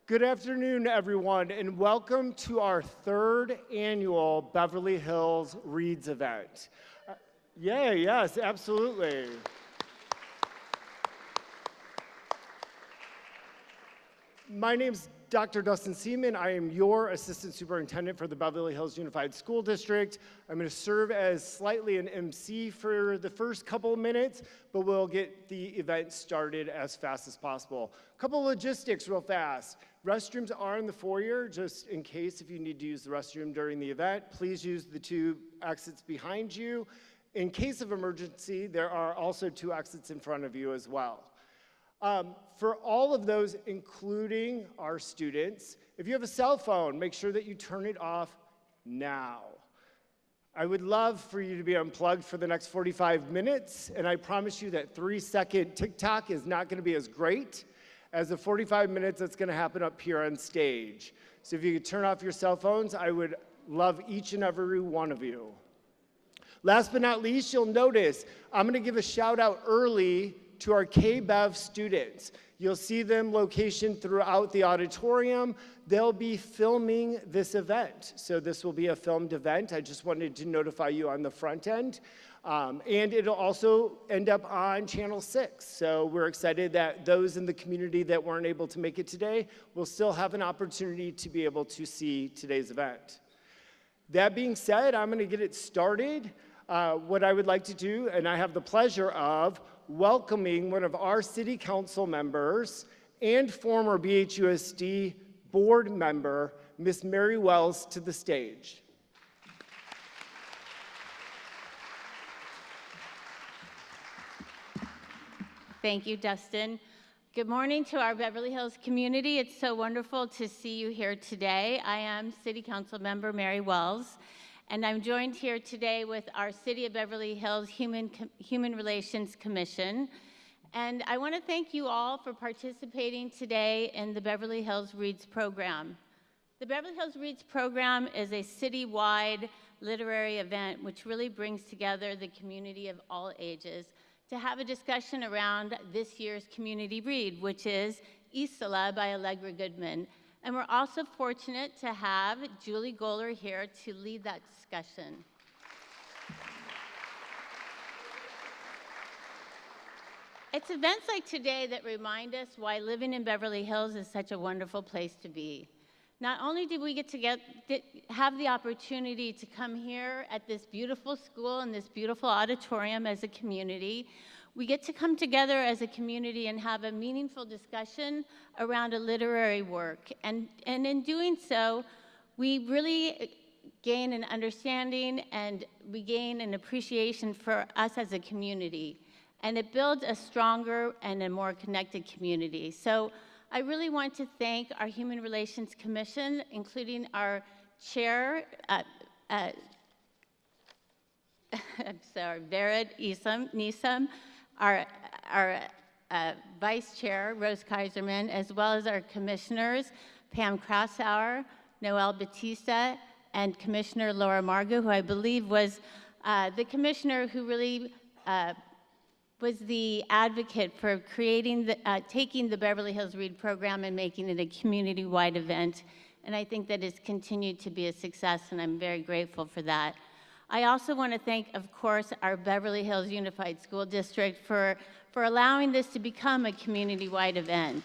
Good afternoon, everyone, and welcome to our third annual Beverly Hills Reads event. Yes, absolutely. My name's Dr. Dustin Seaman. I am your Assistant Superintendent for the Beverly Hills Unified School District. I'm going to serve as slightly an MC for the first couple of minutes, but we'll get the event started as fast as possible. A couple of logistics real fast. Restrooms are in the foyer, just in case if you need to use the restroom during the event. Please use the 2 exits behind you. In case of emergency, there are also 2 exits in front of you as well. For all of those, including our students, if you have a cell phone, make sure that you turn it off now. I would love for you to be unplugged for the next 45 minutes, and I promise you that 3-second TikTok is not going to be as great as the 45 minutes that's going to happen up here on stage. So if you could turn off your cell phones, I would love each and every one of you. Last but not least, you'll notice I'm going to give a shout out early to our K-Bev students. You'll see them locationed throughout the auditorium. They'll be filming this event. So this will be a filmed event. I just wanted to notify you on the front end. And it'll also end up on Channel 6. So we're excited that those in the community that weren't able to make it today will still have an opportunity to be able to see today's event. That being said, I'm going to get it started. What I would like to do, and I have the pleasure of welcoming one of our city council members and former BHUSD board member, Miss Mary Wells, to the stage. Thank you, Dustin. Good morning to our Beverly Hills community. It's so wonderful to see you here today. I am City Council Member Mary Wells, and I'm joined here today with our City of Beverly Hills Human Relations Commission. And I want to thank you all for participating today in the Beverly Hills Reads program. The Beverly Hills Reads program is a citywide literary event which really brings together the community of all ages to have a discussion around this year's community read, which is Isola by Allegra Goodman. And we're also fortunate to have Julie Goller here to lead that discussion. It's events like today that remind us why living in Beverly Hills is such a wonderful place to be. Not only did we get to have the opportunity to come here at this beautiful school and this beautiful auditorium as a community, we get to come together as a community and have a meaningful discussion around a literary work. And in doing so, we really gain an understanding and we gain an appreciation for us as a community. And it builds a stronger and a more connected community. So I really want to thank our Human Relations Commission, including our chair, Vered Nisam, our vice chair, Rose Kaiserman, as well as our commissioners, Pam Krassauer, Noel Batista, and Commissioner Laura Margo, who I believe was the commissioner who really was the advocate for creating taking the Beverly Hills Read program and making it a community-wide event. And I think that it's continued to be a success, and I'm very grateful for that. I also want to thank, of course, our Beverly Hills Unified School District for allowing this to become a community-wide event.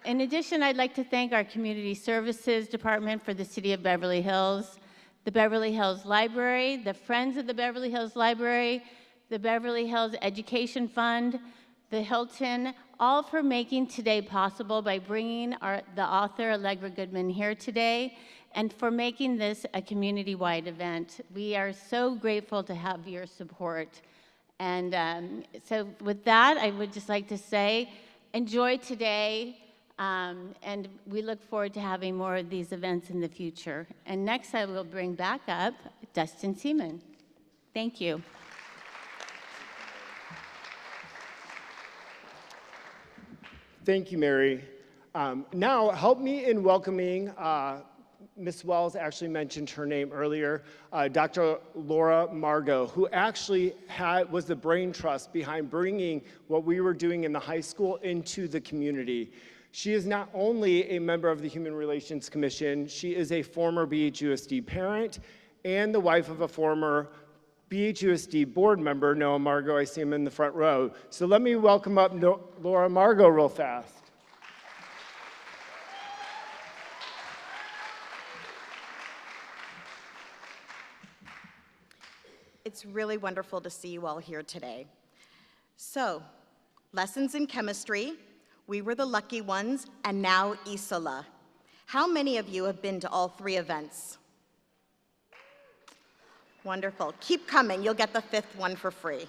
In addition, I'd like to thank our Community Services Department for the City of Beverly Hills, the Beverly Hills Library, the Friends of the Beverly Hills Library, the Beverly Hills Education Fund, the Hilton, all for making today possible by bringing the author Allegra Goodman here today and for making this a community-wide event. We are so grateful to have your support. And so with that, I would just like to say, enjoy today. And we look forward to having more of these events in the future. And next I will bring back up Dustin Seaman. Thank you. Thank you, Mary. Now help me in welcoming Ms. Wells actually mentioned her name earlier, Dr. Laura Margot, who actually was the brain trust behind bringing what we were doing in the high school into the community. She is not only a member of the Human Relations Commission, she is a former BHUSD parent and the wife of a former BHUSD board member, Noah Margot. I see him in the front row. So let me welcome up Laura Margot real fast. It's really wonderful to see you all here today. So, lessons in chemistry, we were the lucky ones, and now Isola. How many of you have been to all 3 events? Wonderful. Keep coming. You'll get the 5th one for free.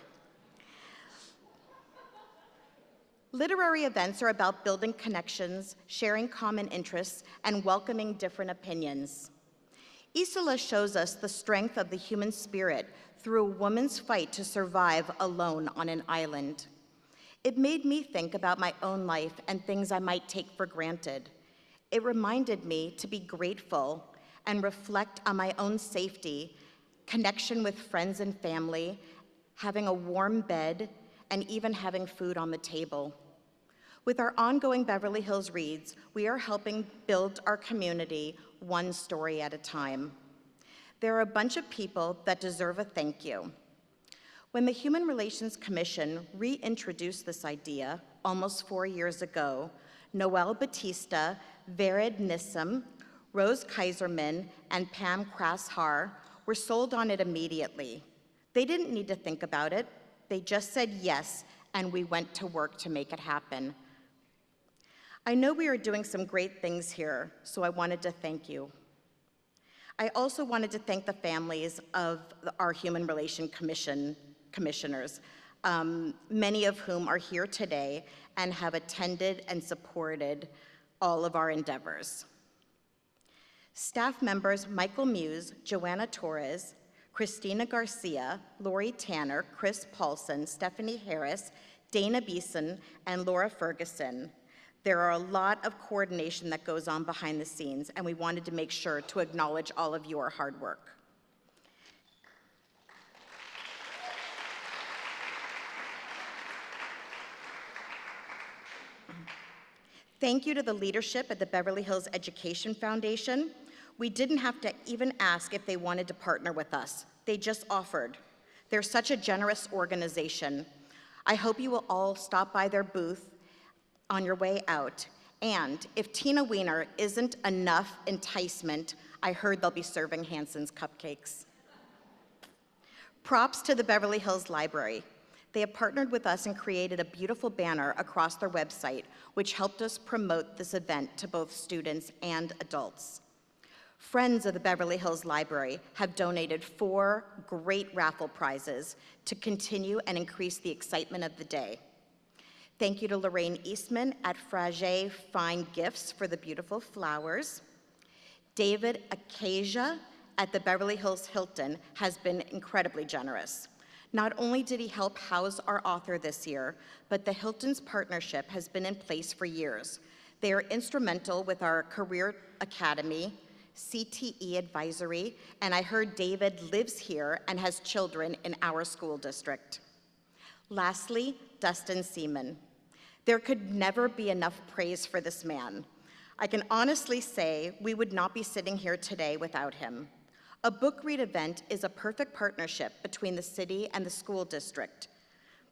Literary events are about building connections, sharing common interests, and welcoming different opinions. Isola shows us the strength of the human spirit through a woman's fight to survive alone on an island. It made me think about my own life and things I might take for granted. It reminded me to be grateful and reflect on my own safety, connection with friends and family, having a warm bed, and even having food on the table. With our ongoing Beverly Hills Reads, we are helping build our community one story at a time. There are a bunch of people that deserve a thank you. When the Human Relations Commission reintroduced this idea almost 4 years ago, Noelle Batista, Vered Nissim, Rose Kaiserman, and Pam Krashar were sold on it immediately. They didn't need to think about it. They just said yes, and we went to work to make it happen. I know we are doing some great things here, so I wanted to thank you. I also wanted to thank the families of our Human Relations commissioners, many of whom are here today and have attended and supported all of our endeavors. Staff members Michael Muse, Joanna Torres, Christina Garcia, Lori Tanner, Chris Paulson, Stephanie Harris, Dana Beeson, and Laura Ferguson. There are a lot of coordination that goes on behind the scenes, and we wanted to make sure to acknowledge all of your hard work. Thank you to the leadership at the Beverly Hills Education Foundation. We didn't have to even ask if they wanted to partner with us. They just offered. They're such a generous organization. I hope you will all stop by their booth on your way out. And if Tina Wiener isn't enough enticement, I heard they'll be serving Hanson's cupcakes. Props to the Beverly Hills Library. They have partnered with us and created a beautiful banner across their website, which helped us promote this event to both students and adults. Friends of the Beverly Hills Library have donated 4 great raffle prizes to continue and increase the excitement of the day. Thank you to Lorraine Eastman at Frage Fine Gifts for the beautiful flowers. David Acacia at the Beverly Hills Hilton has been incredibly generous. Not only did he help house our author this year, but the Hilton's partnership has been in place for years. They are instrumental with our Career Academy, CTE advisory, and I heard David lives here and has children in our school district. Lastly, Dustin Seaman. There could never be enough praise for this man. I can honestly say we would not be sitting here today without him. A book read event is a perfect partnership between the city and the school district.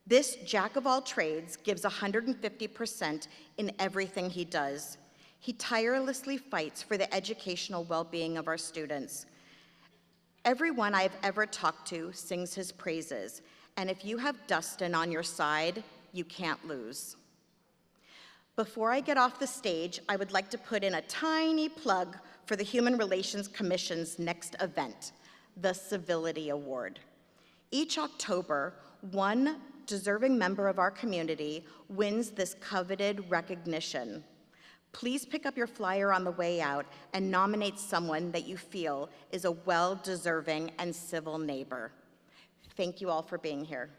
This jack of all trades gives 150% in everything he does. He tirelessly fights for the educational well-being of our students. Everyone I've ever talked to sings his praises, and if you have Dustin on your side, you can't lose. Before I get off the stage, I would like to put in a tiny plug for the Human Relations Commission's next event, the Civility Award. Each October, one deserving member of our community wins this coveted recognition. Please pick up your flyer on the way out and nominate someone that you feel is a well-deserving and civil neighbor. Thank you all for being here.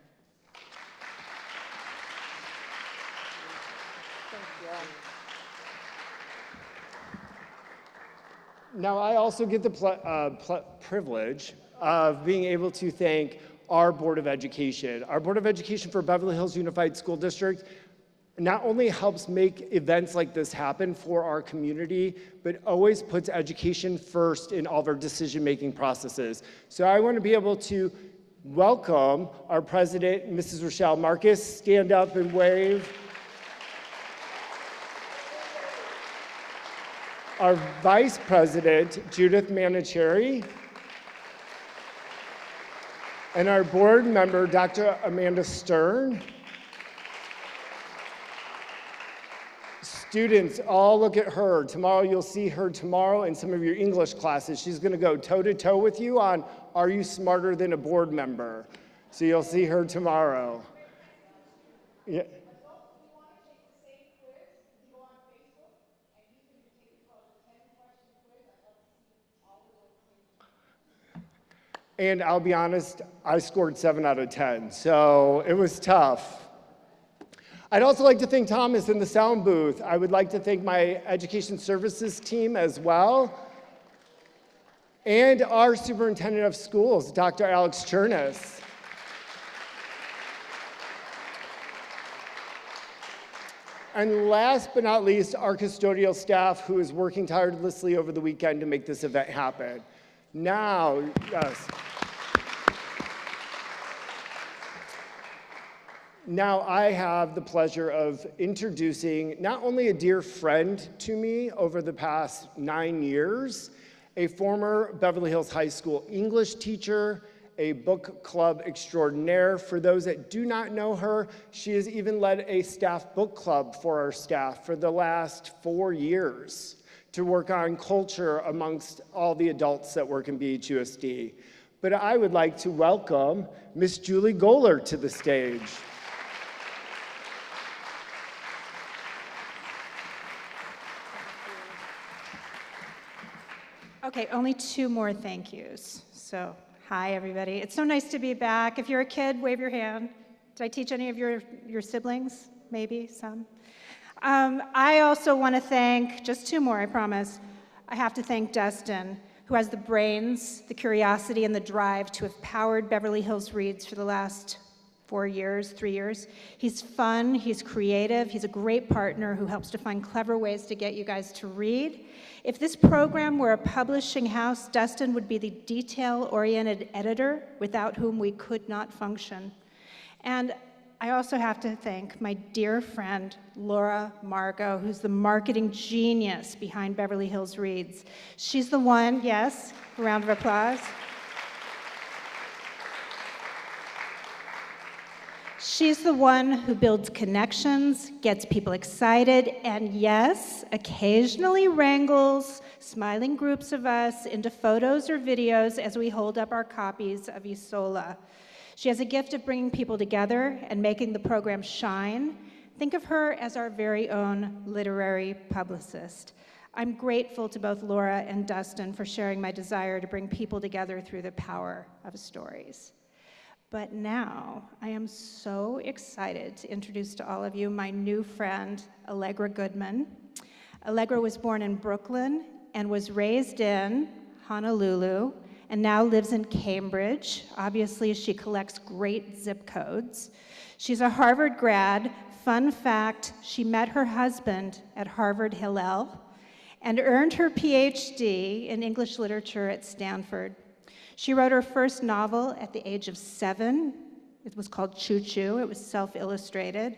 Now, I also get the privilege of being able to thank our Board of Education. Our Board of Education for Beverly Hills Unified School District not only helps make events like this happen for our community, but always puts education first in all of our decision-making processes. So I want to be able to welcome our president, Mrs. Rochelle Marcus. Stand up and wave. Our vice president, Judith Manicherry. And our board member, Dr. Amanda Stern. Students, all look at her. Tomorrow, you'll see her tomorrow in some of your English classes. She's gonna go toe-to-toe with you on, are you smarter than a board member? So you'll see her tomorrow. Yeah. And I'll be honest, I scored 7 out of 10, so it was tough. I'd also like to thank Thomas in the sound booth. I would like to thank my education services team as well, and our superintendent of schools, Dr. Alex Chernus. And last but not least, our custodial staff who is working tirelessly over the weekend to make this event happen. Now, yes. Now I have the pleasure of introducing not only a dear friend to me over the past 9 years, a former Beverly Hills High School English teacher, a book club extraordinaire. For those that do not know her, she has even led a staff book club for our staff for the last 4 years to work on culture amongst all the adults that work in BHUSD. But I would like to welcome Miss Julie Goller to the stage. Okay, only 2 more thank yous. So, hi everybody. It's so nice to be back. If you're a kid, wave your hand. Did I teach any of your siblings? Maybe some. I also want to thank, just 2 more, I promise. I have to thank Dustin, who has the brains, the curiosity, and the drive to have powered Beverly Hills Reads for the last 4 years, 3 years. He's fun, he's creative, he's a great partner who helps to find clever ways to get you guys to read. If this program were a publishing house, Dustin would be the detail-oriented editor without whom we could not function. And I also have to thank my dear friend, Laura Margot, who's the marketing genius behind Beverly Hills Reads. She's the one, yes, a round of applause. She's the one who builds connections, gets people excited, and yes, occasionally wrangles smiling groups of us into photos or videos as we hold up our copies of Isola. She has a gift of bringing people together and making the program shine. Think of her as our very own literary publicist. I'm grateful to both Laura and Dustin for sharing my desire to bring people together through the power of stories. But now, I am so excited to introduce to all of you my new friend, Allegra Goodman. Allegra was born in Brooklyn and was raised in Honolulu and now lives in Cambridge. Obviously, she collects great zip codes. She's a Harvard grad. Fun fact, she met her husband at Harvard Hillel and earned her PhD in English literature at Stanford. She wrote her first novel at the age of 7. It was called Choo Choo. It was self-illustrated.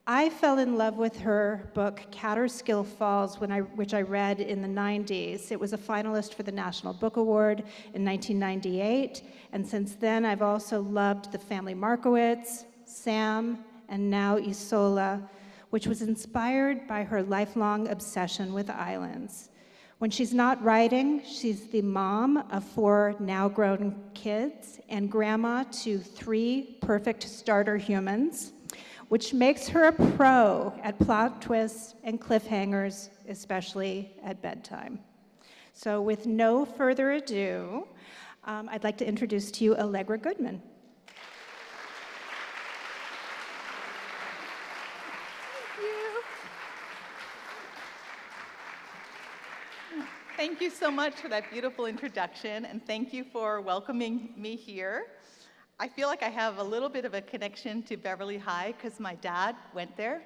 I fell in love with her book, Catterskill Falls, which I read in the 90s. It was a finalist for the National Book Award in 1998. And since then, I've also loved The Family Markowitz, Sam, and now Isola, which was inspired by her lifelong obsession with islands. When she's not writing, she's the mom of 4 now-grown kids and grandma to 3 perfect starter humans, which makes her a pro at plot twists and cliffhangers, especially at bedtime. So with no further ado, I'd like to introduce to you Allegra Goodman. Thank you so much for that beautiful introduction, and thank you for welcoming me here. I feel like I have a little bit of a connection to Beverly High because my dad went there,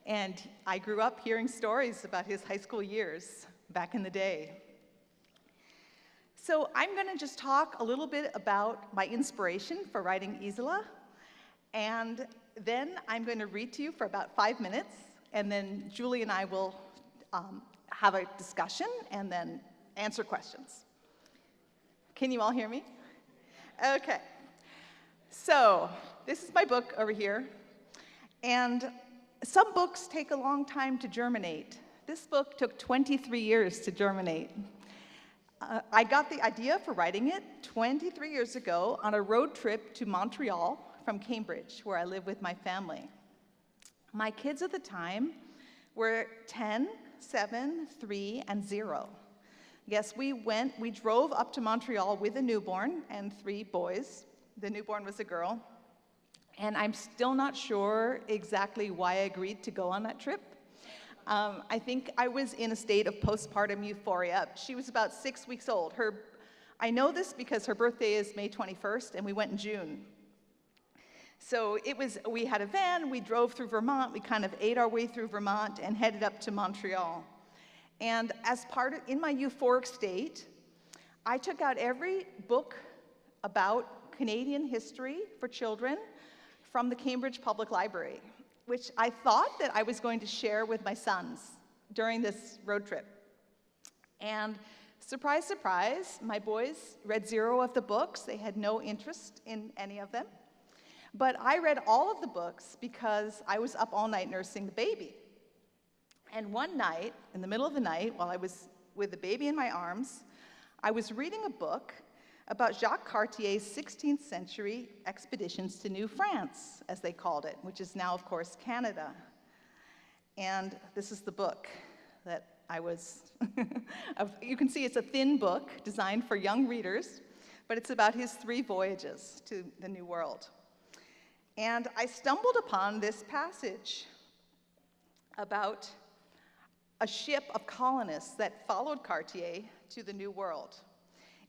and I grew up hearing stories about his high school years back in the day. So I'm going to just talk a little bit about my inspiration for writing Isola, and then I'm going to read to you for about 5 minutes, and then Julie and I will have a discussion and then answer questions. Can you all hear me? Okay. So this is my book over here, and some books take a long time to germinate. This book took 23 years to germinate. I got the idea for writing it 23 years ago on a road trip to Montreal from Cambridge, where I live with my family. My kids at the time were 10, 7, 3, and 0. Yes, we drove up to Montreal with a newborn and 3 boys. The newborn was a girl. And I'm still not sure exactly why I agreed to go on that trip. I think I was in a state of postpartum euphoria. She was about 6 weeks old. I know this because her birthday is May 21st, and we went in June. So we had a van, we drove through Vermont, we kind of ate our way through Vermont and headed up to Montreal. And in my euphoric state, I took out every book about Canadian history for children from the Cambridge Public Library, which I thought that I was going to share with my sons during this road trip. And surprise, surprise, my boys read 0 of the books. They had no interest in any of them. But I read all of the books because I was up all night nursing the baby. And one night, in the middle of the night, while I was with the baby in my arms, I was reading a book about Jacques Cartier's 16th century expeditions to New France, as they called it, which is now, of course, Canada. And this is the book that I was, you can see it's a thin book designed for young readers, but it's about his 3 voyages to the New World. And I stumbled upon this passage about a ship of colonists that followed Cartier to the New World.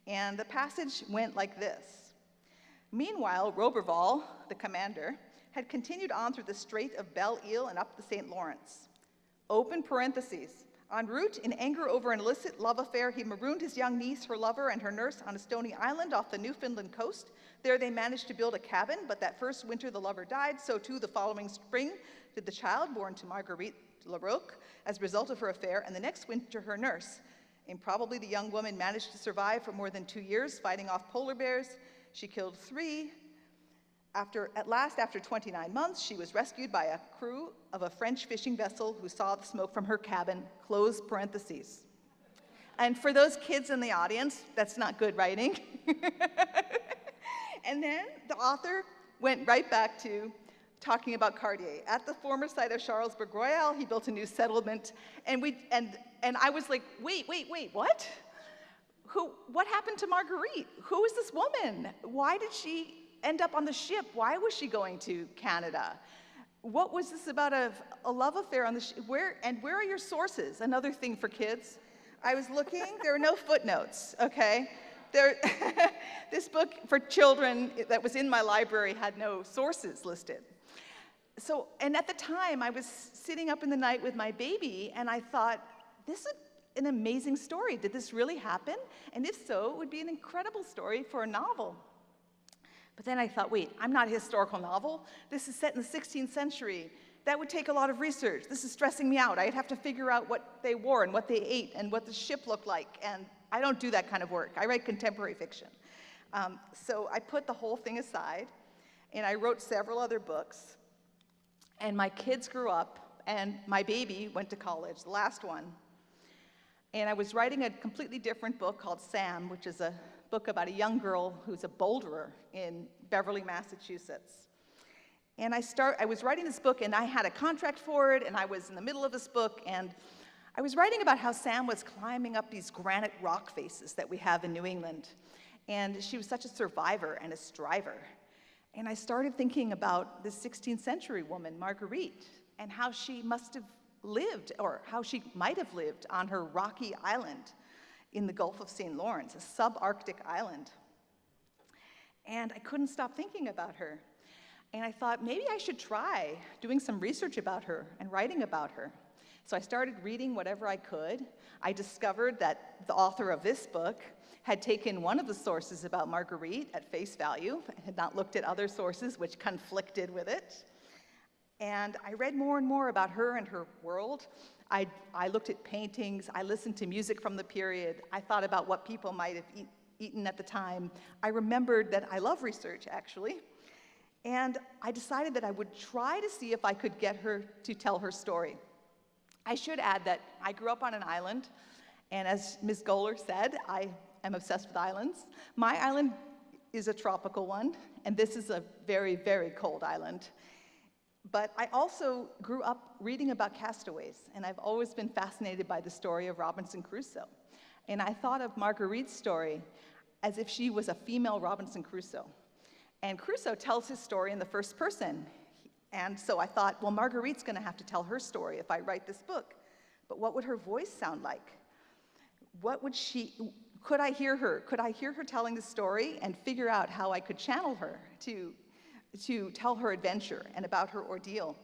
And the passage went like this. Meanwhile, Roberval, the commander, had continued on through the Strait of Belle Isle and up the St. Lawrence. Open parentheses. En route, in anger over an illicit love affair, he marooned his young niece, her lover, and her nurse on a stony island off the Newfoundland coast. There they managed to build a cabin, but that first winter the lover died, so too the following spring did the child born to Marguerite Larocque as a result of her affair, and the next winter her nurse. Improbably, the young woman managed to survive for more than 2 years, fighting off polar bears. She killed 3. At last, after 29 months, she was rescued by a crew of a French fishing vessel who saw the smoke from her cabin, close parentheses. And for those kids in the audience, that's not good writing. And then the author went right back to talking about Cartier. At the former site of Charlesbourg Royal, he built a new settlement, and I was like, wait, what? What happened to Marguerite? Who is this woman? Why did she end up on the ship? Why was she going to Canada? What was this about a love affair on the ship? Where are your sources? Another thing for kids. I was looking, there are no footnotes, okay? This book for children that was in my library had no sources listed. So, and at the time, I was sitting up in the night with my baby, and I thought, this is an amazing story. Did this really happen? And if so, it would be an incredible story for a novel. But then I thought, wait, I'm not a historical novel. This is set in the 16th century. That would take a lot of research. This is stressing me out. I'd have to figure out what they wore and what they ate and what the ship looked like. And I don't do that kind of work. I write contemporary fiction. So I put the whole thing aside, and I wrote several other books. And my kids grew up, and my baby went to college, the last one. And I was writing a completely different book called Sam, which is a book about a young girl who's a boulderer in Beverly, Massachusetts. And I was writing this book, and I had a contract for it, and I was in the middle of this book, and I was writing about how Sam was climbing up these granite rock faces that we have in New England. And she was such a survivor and a striver. And I started thinking about this 16th century woman, Marguerite, and how she must have lived, or how she might have lived on her rocky island in the Gulf of St. Lawrence, a subarctic island. And I couldn't stop thinking about her. And I thought, maybe I should try doing some research about her and writing about her. So I started reading whatever I could. I discovered that the author of this book had taken one of the sources about Marguerite at face value, and had not looked at other sources which conflicted with it. And I read more and more about her and her world. I looked at paintings, I listened to music from the period, I thought about what people might have eaten at the time. I remembered that I love research, actually. And I decided that I would try to see if I could get her to tell her story. I should add that I grew up on an island, and as Ms. Goller said, I am obsessed with islands. My island is a tropical one, and this is a very, very cold island. But I also grew up reading about castaways, and I've always been fascinated by the story of Robinson Crusoe. And I thought of Marguerite's story as if she was a female Robinson Crusoe. And Crusoe tells his story in the first person. And so I thought, well, Marguerite's going to have to tell her story if I write this book. But what would her voice sound like? Could I hear her? Could I hear her telling the story and figure out how I could channel her to tell her adventure and about her ordeal?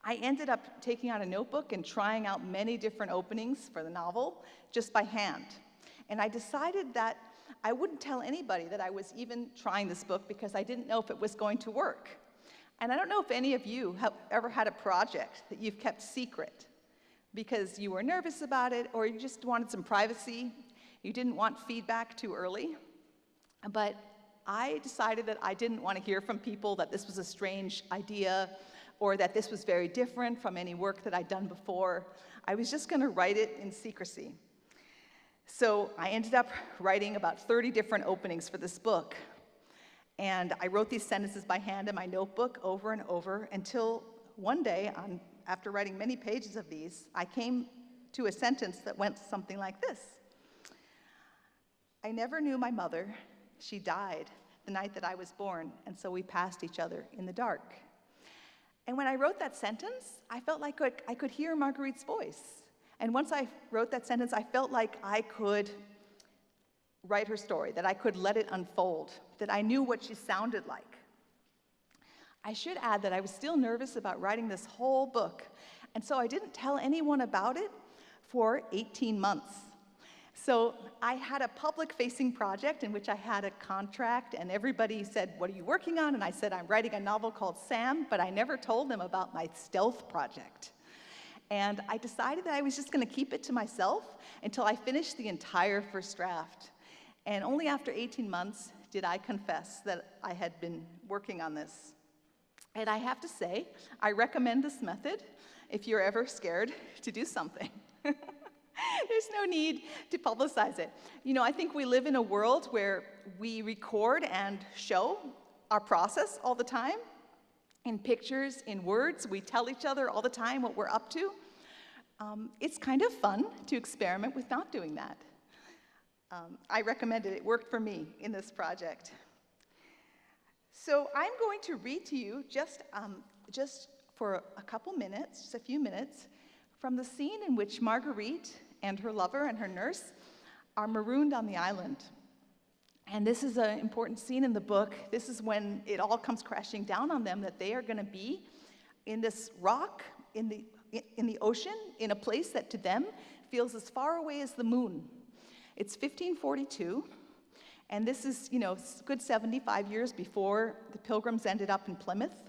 I ended up taking out a notebook and trying out many different openings for the novel just by hand. And I decided that I wouldn't tell anybody that I was even trying this book because I didn't know if it was going to work. And I don't know if any of you have ever had a project that you've kept secret because you were nervous about it or you just wanted some privacy. You didn't want feedback too early. But I decided that I didn't want to hear from people that this was a strange idea or that this was very different from any work that I'd done before. I was just going to write it in secrecy. So I ended up writing about 30 different openings for this book. And I wrote these sentences by hand in my notebook over and over until one day, after writing many pages of these, I came to a sentence that went something like this. I never knew my mother. She died the night that I was born, and so we passed each other in the dark. And when I wrote that sentence, I felt like I could hear Marguerite's voice. And once I wrote that sentence, I felt like I could write her story, that I could let it unfold, that I knew what she sounded like. I should add that I was still nervous about writing this whole book, and so I didn't tell anyone about it for 18 months. So I had a public-facing project in which I had a contract, and everybody said, "What are you working on?" And I said, "I'm writing a novel called Sam," but I never told them about my stealth project. And I decided that I was just going to keep it to myself until I finished the entire first draft. And only after 18 months did I confess that I had been working on this. And I have to say, I recommend this method if you're ever scared to do something. There's no need to publicize it. You know, I think we live in a world where we record and show our process all the time. In pictures, in words, we tell each other all the time what we're up to. It's kind of fun to experiment with not doing that. I recommend it. It worked for me in this project. So I'm going to read to you just for a couple minutes, just a few minutes, from the scene in which Marguerite and her lover and her nurse are marooned on the island. And this is an important scene in the book. This is when it all comes crashing down on them, that they are going to be in this rock in the ocean, in a place that to them feels as far away as the moon. It's 1542, and this is, you know, a good 75 years before the Pilgrims ended up in Plymouth.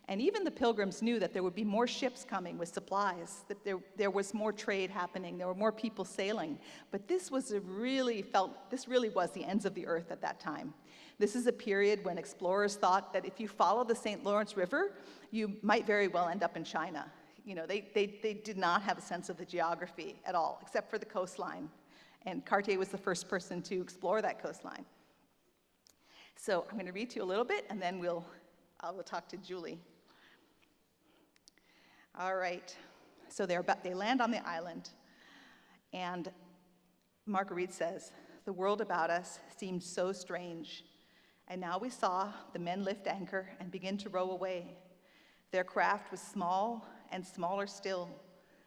And even the Pilgrims knew that there would be more ships coming with supplies, that there was more trade happening, there were more people sailing. But this really was the ends of the earth at that time. This is a period when explorers thought that if you follow the St. Lawrence River, you might very well end up in China. You know, they did not have a sense of the geography at all, except for the coastline. And Cartier was the first person to explore that coastline. So I'm going to read to you a little bit, and then I will talk to Julie. All right, so they land on the island, and Marguerite says, "The world about us seemed so strange, and now we saw the men lift anchor and begin to row away. Their craft was small and smaller still,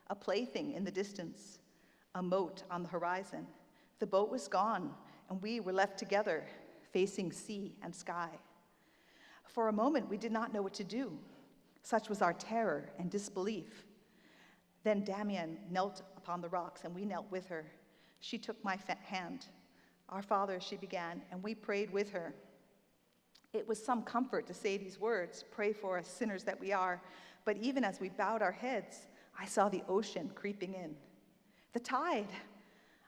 a plaything in the distance, A moat on the horizon. The boat was gone, and we were left together, facing sea and sky. For a moment, we did not know what to do. Such was our terror and disbelief. Then Damian knelt upon the rocks, and we knelt with her. She took my hand. Our Father, she began, and we prayed with her. It was some comfort to say these words, pray for us sinners that we are. But even as we bowed our heads, I saw the ocean creeping in. The tide!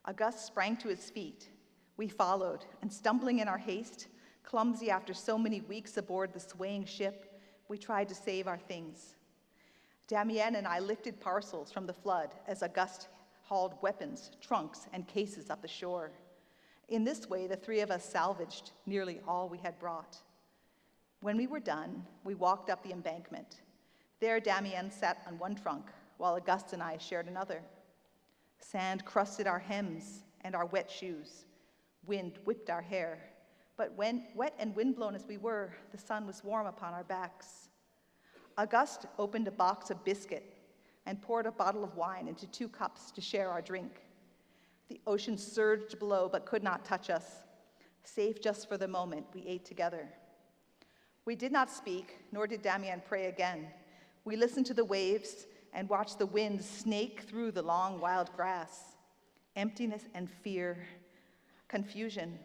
August sprang to his feet. We followed, and stumbling in our haste, clumsy after so many weeks aboard the swaying ship, we tried to save our things. Damian and I lifted parcels from the flood as August hauled weapons, trunks, and cases up the shore. In this way, the three of us salvaged nearly all we had brought. When we were done, we walked up the embankment. There, Damian sat on one trunk, while August and I shared another. Sand crusted our hems and our wet shoes. Wind whipped our hair. But when wet and windblown as we were, the sun was warm upon our backs. August opened a box of biscuit and poured a bottle of wine into 2 cups to share our drink. The ocean surged below but could not touch us. Safe just for the moment, we ate together. We did not speak, nor did Damian pray again. We listened to the waves and watched the wind snake through the long wild grass. Emptiness and fear, confusion,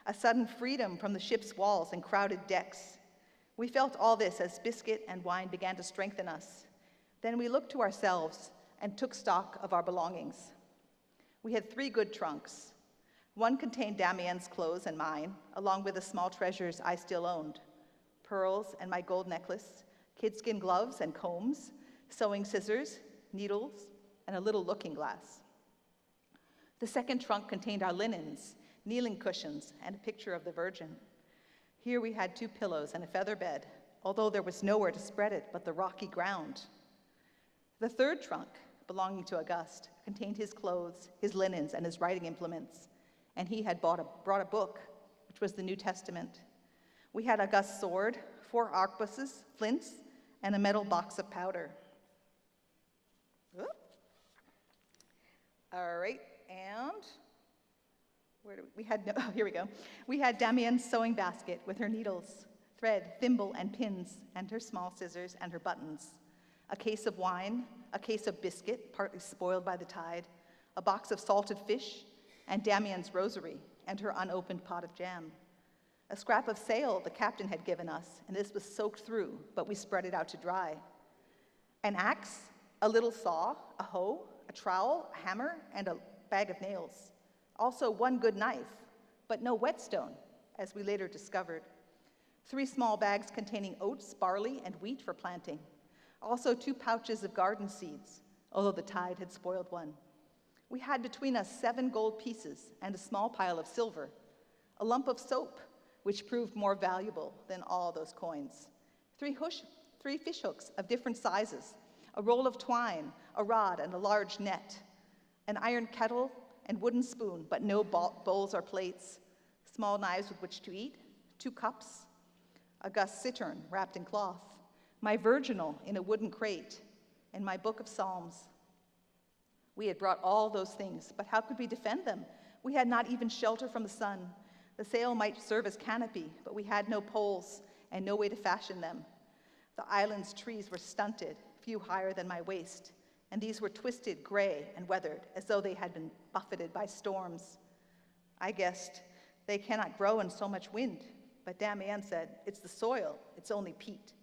a sudden freedom from the ship's walls and crowded decks. We felt all this as biscuit and wine began to strengthen us. Then we looked to ourselves and took stock of our belongings. We had 3 good trunks. One contained Damian's clothes and mine, along with the small treasures I still owned: pearls and my gold necklace, kidskin gloves and combs, sewing scissors, needles, and a little looking glass. The second trunk contained our linens, kneeling cushions, and a picture of the Virgin. Here we had 2 pillows and a feather bed, although there was nowhere to spread it but the rocky ground. The third trunk, belonging to August, contained his clothes, his linens, and his writing implements, and he had brought a book, which was the New Testament. We had August's sword, 4 arquebuses, flints, and a metal box of powder. Oop. All right, and here we go. We had Damian's sewing basket with her needles, thread, thimble, and pins, and her small scissors and her buttons. A case of wine, a case of biscuit, partly spoiled by the tide, a box of salted fish, and Damian's rosary, and her unopened pot of jam. A scrap of sail the captain had given us, and this was soaked through, but we spread it out to dry. An axe, a little saw, a hoe, a trowel, a hammer, and a bag of nails. Also 1 good knife, but no whetstone, as we later discovered. 3 small bags containing oats, barley, and wheat for planting. Also 2 pouches of garden seeds, although the tide had spoiled one. We had between us 7 gold pieces and a small pile of silver, a lump of soap, which proved more valuable than all those coins, 3 fish hooks of different sizes, a roll of twine, a rod, and a large net, an iron kettle and wooden spoon, but no bowls or plates, small knives with which to eat, 2 cups, August's cittern wrapped in cloth, my virginal in a wooden crate, and my book of Psalms. We had brought all those things, but how could we defend them? We had not even shelter from the sun. The sail might serve as canopy, but we had no poles and no way to fashion them. The island's trees were stunted, few higher than my waist, and these were twisted, gray, and weathered, as though they had been buffeted by storms. I guessed, they cannot grow in so much wind, but Damian said, it's the soil, it's only peat.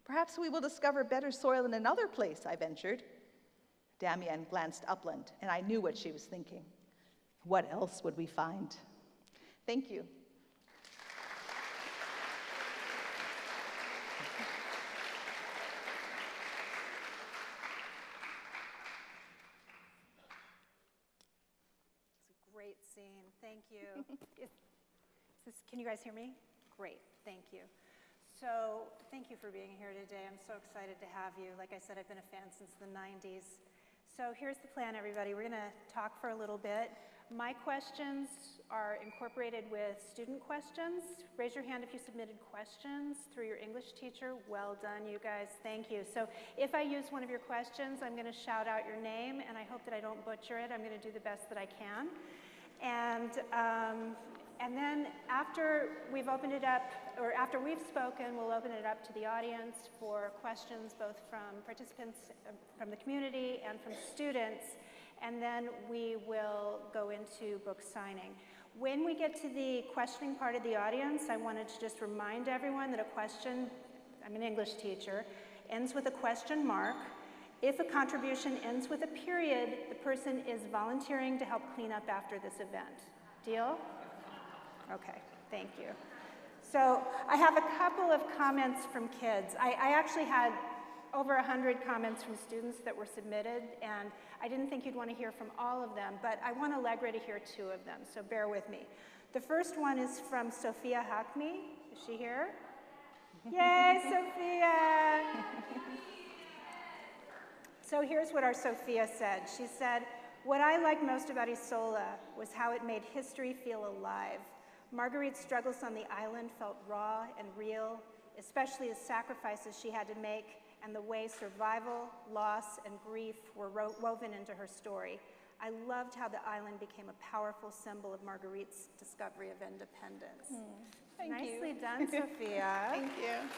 Perhaps we will discover better soil in another place, I ventured. Damian glanced upland, and I knew what she was thinking. What else would we find? Thank you. It's a great scene. Thank you. Can you guys hear me? Great. Thank you. So thank you for being here today. I'm so excited to have you. Like I said, I've been a fan since the 90s. So here's the plan, everybody. We're going to talk for a little bit. My questions are incorporated with student questions. Raise your hand if you submitted questions through your English teacher. Well done, you guys. Thank you. So if I use one of your questions, I'm going to shout out your name, and I hope that I don't butcher it. I'm going to do the best that I can. And then after we've opened it up, or after we've spoken, we'll open it up to the audience for questions both from participants from the community and from students. And then we will go into book signing. When we get to the questioning part of the audience, I wanted to just remind everyone that a question, I'm an English teacher, ends with a question mark. If a contribution ends with a period, the person is volunteering to help clean up after this event. Deal? Okay, thank you. So I have a couple of comments from kids. I actually had over 100 comments from students that were submitted, and I didn't think you'd want to hear from all of them, but I want Allegra to hear 2 of them, so bear with me. The first one is from Sophia Hakmi. Is she here? Yay, Sophia! So here's what our Sophia said. She said, "What I liked most about Isola was how it made history feel alive. Marguerite's struggles on the island felt raw and real, especially the sacrifices she had to make and the way survival, loss, and grief were woven into her story. I loved how the island became a powerful symbol of Marguerite's discovery of independence." Nicely done, Sophia. Thank you.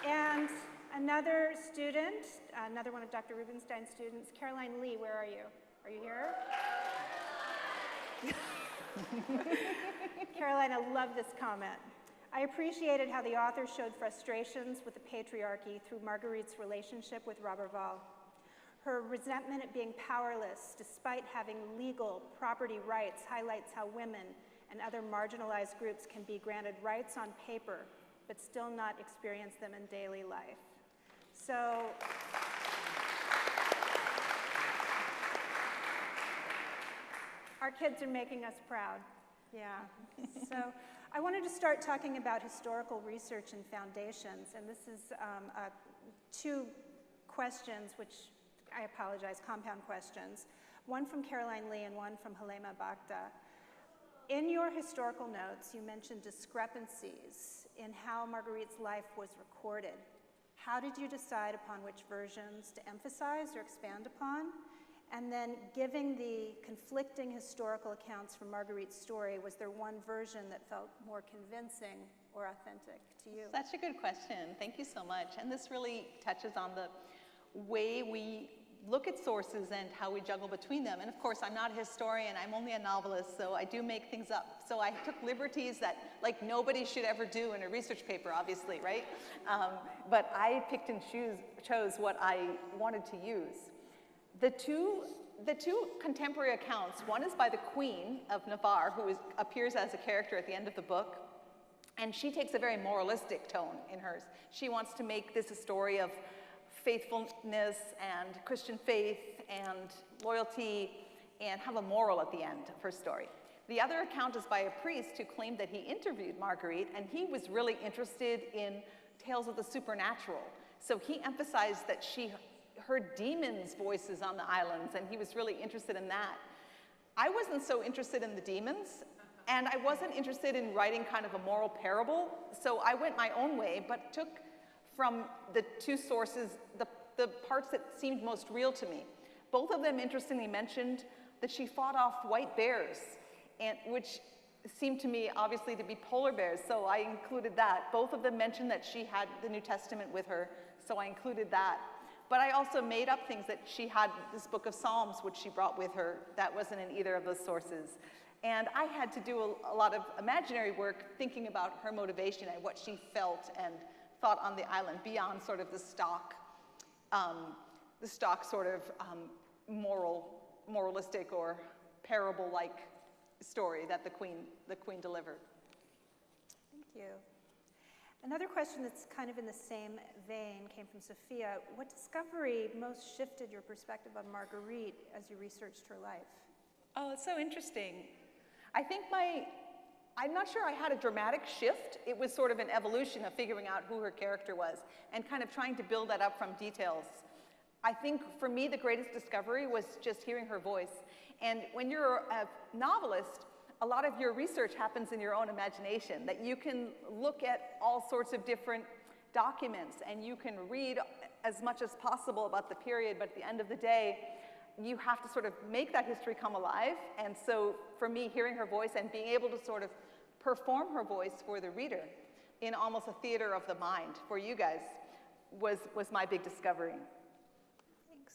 And another student, another one of Dr. Rubenstein's students, Caroline Lee, where are you? Are you here? Caroline, I love this comment. "I appreciated how the author showed frustrations with the patriarchy through Marguerite's relationship with Roberval. Her resentment at being powerless despite having legal property rights highlights how women and other marginalized groups can be granted rights on paper but still not experience them in daily life." So, our kids are making us proud. Yeah. So I wanted to start talking about historical research and foundations, and this is 2 questions, which I apologize, compound questions. One from Caroline Lee and one from Halema Bakhta. In your historical notes, you mentioned discrepancies in how Marguerite's life was recorded. How did you decide upon which versions to emphasize or expand upon? And then, giving the conflicting historical accounts from Marguerite's story, was there one version that felt more convincing or authentic to you? Such a good question. Thank you so much. And this really touches on the way we look at sources and how we juggle between them. And of course, I'm not a historian, I'm only a novelist, so I do make things up. So I took liberties that like nobody should ever do in a research paper, obviously, right? But I picked and chose what I wanted to use. The two contemporary accounts, one is by the Queen of Navarre, who appears as a character at the end of the book, and she takes a very moralistic tone in hers. She wants to make this a story of faithfulness and Christian faith and loyalty and have a moral at the end of her story. The other account is by a priest who claimed that he interviewed Marguerite, and he was really interested in tales of the supernatural. So he emphasized that she heard demons' voices on the islands, and he was really interested in that. I wasn't so interested in the demons, and I wasn't interested in writing kind of a moral parable, so I went my own way, but took from the 2 sources the parts that seemed most real to me. Both of them interestingly mentioned that she fought off white bears, which seemed to me obviously to be polar bears, so I included that. Both of them mentioned that she had the New Testament with her, so I included that. But I also made up things that she had this book of Psalms, which she brought with her. That wasn't in either of those sources. And I had to do a lot of imaginary work thinking about her motivation and what she felt and thought on the island beyond sort of the stock sort of moralistic or parable-like story that the queen delivered. Thank you. Another question that's kind of in the same vein came from Sophia. What discovery most shifted your perspective on Marguerite as you researched her life? Oh, it's so interesting. I think I'm not sure I had a dramatic shift. It was sort of an evolution of figuring out who her character was and kind of trying to build that up from details. I think for me, the greatest discovery was just hearing her voice. And when you're a novelist, a lot of your research happens in your own imagination, that you can look at all sorts of different documents and you can read as much as possible about the period, but at the end of the day, you have to sort of make that history come alive. And so for me, hearing her voice and being able to sort of perform her voice for the reader in almost a theater of the mind for you guys was my big discovery. Thanks.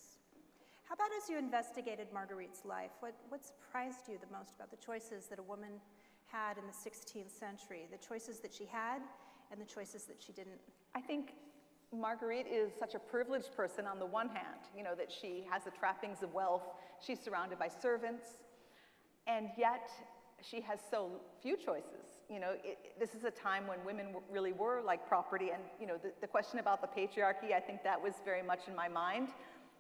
How about as you investigated Marguerite's life, what surprised you the most about the choices that a woman had in the 16th century, the choices that she had and the choices that she didn't? I think Marguerite is such a privileged person on the one hand, you know, that she has the trappings of wealth, she's surrounded by servants, and yet she has so few choices. You know, this is a time when women really were like property, and you know, the question about the patriarchy, I think that was very much in my mind,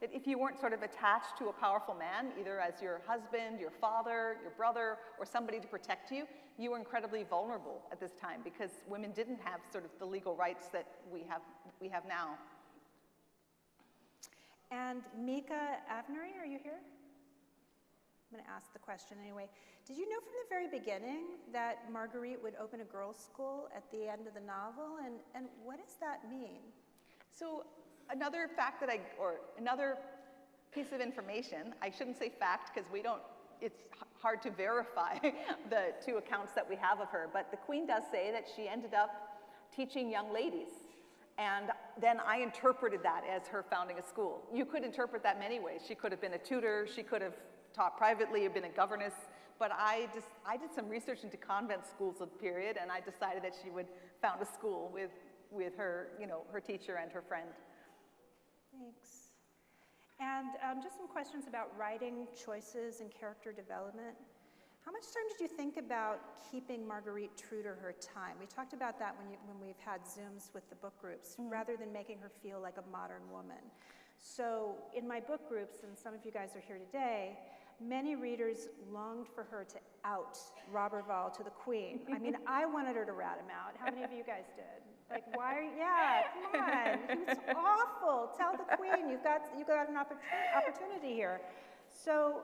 that if you weren't sort of attached to a powerful man, either as your husband, your father, your brother, or somebody to protect you, you were incredibly vulnerable at this time because women didn't have sort of the legal rights that we have now. And Mika Avnery, are you here? I'm going to ask the question anyway. Did you know from the very beginning that Marguerite would open a girls' school at the end of the novel? And what does that mean? So another fact that or another piece of information, I shouldn't say fact because it's hard to verify the two accounts that we have of her, but the Queen does say that she ended up teaching young ladies. And then I interpreted that as her founding a school. You could interpret that many ways. She could have been a tutor, she could have taught privately, or been a governess, but I did some research into convent schools of the period, and I decided that she would found a school with her, you know, her teacher and her friend. Thanks. And just some questions about writing choices and character development. How much time did you think about keeping Marguerite true to her time? We talked about that when we've had Zooms with the book groups, rather than making her feel like a modern woman. So in my book groups, and some of you guys are here today, many readers longed for her to out Roberval to the Queen. I mean, I wanted her to rat him out. How many of you guys did? Like, why? Yeah, come on. He was awful. Tell the Queen you got an opportunity here. So,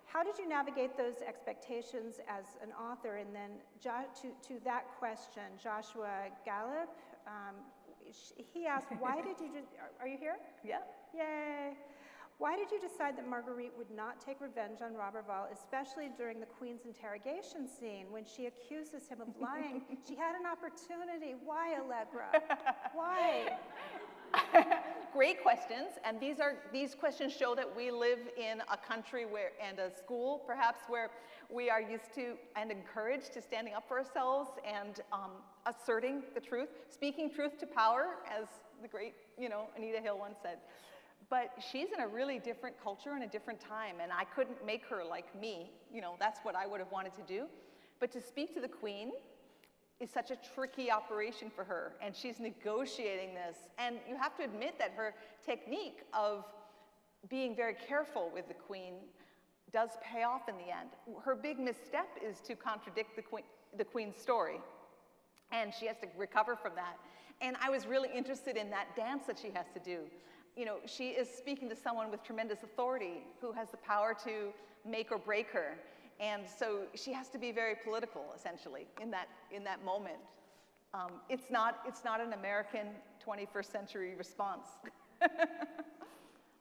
how did you navigate those expectations as an author? And then, to that question, Joshua Gallup, he asked, "Why did you? Are you here? Yeah. Yay! Why did you decide that Marguerite would not take revenge on Roberval, especially during the Queen's interrogation scene when she accuses him of lying? She had an opportunity. Why, Allegra? Why?" Great questions, and these questions show that we live in a country and a school, perhaps, where we are used to and encouraged to standing up for ourselves and asserting the truth, speaking truth to power, as the great, you know, Anita Hill once said. But she's in a really different culture and a different time, and I couldn't make her like me. You know, that's what I would have wanted to do. But to speak to the Queen is such a tricky operation for her, and she's negotiating this. And you have to admit that her technique of being very careful with the Queen does pay off in the end. Her big misstep is to contradict the Queen's story, and she has to recover from that. And I was really interested in that dance that she has to do. You know, she is speaking to someone with tremendous authority who has the power to make or break her. And so she has to be very political, essentially, in that moment. It's not an American 21st century response.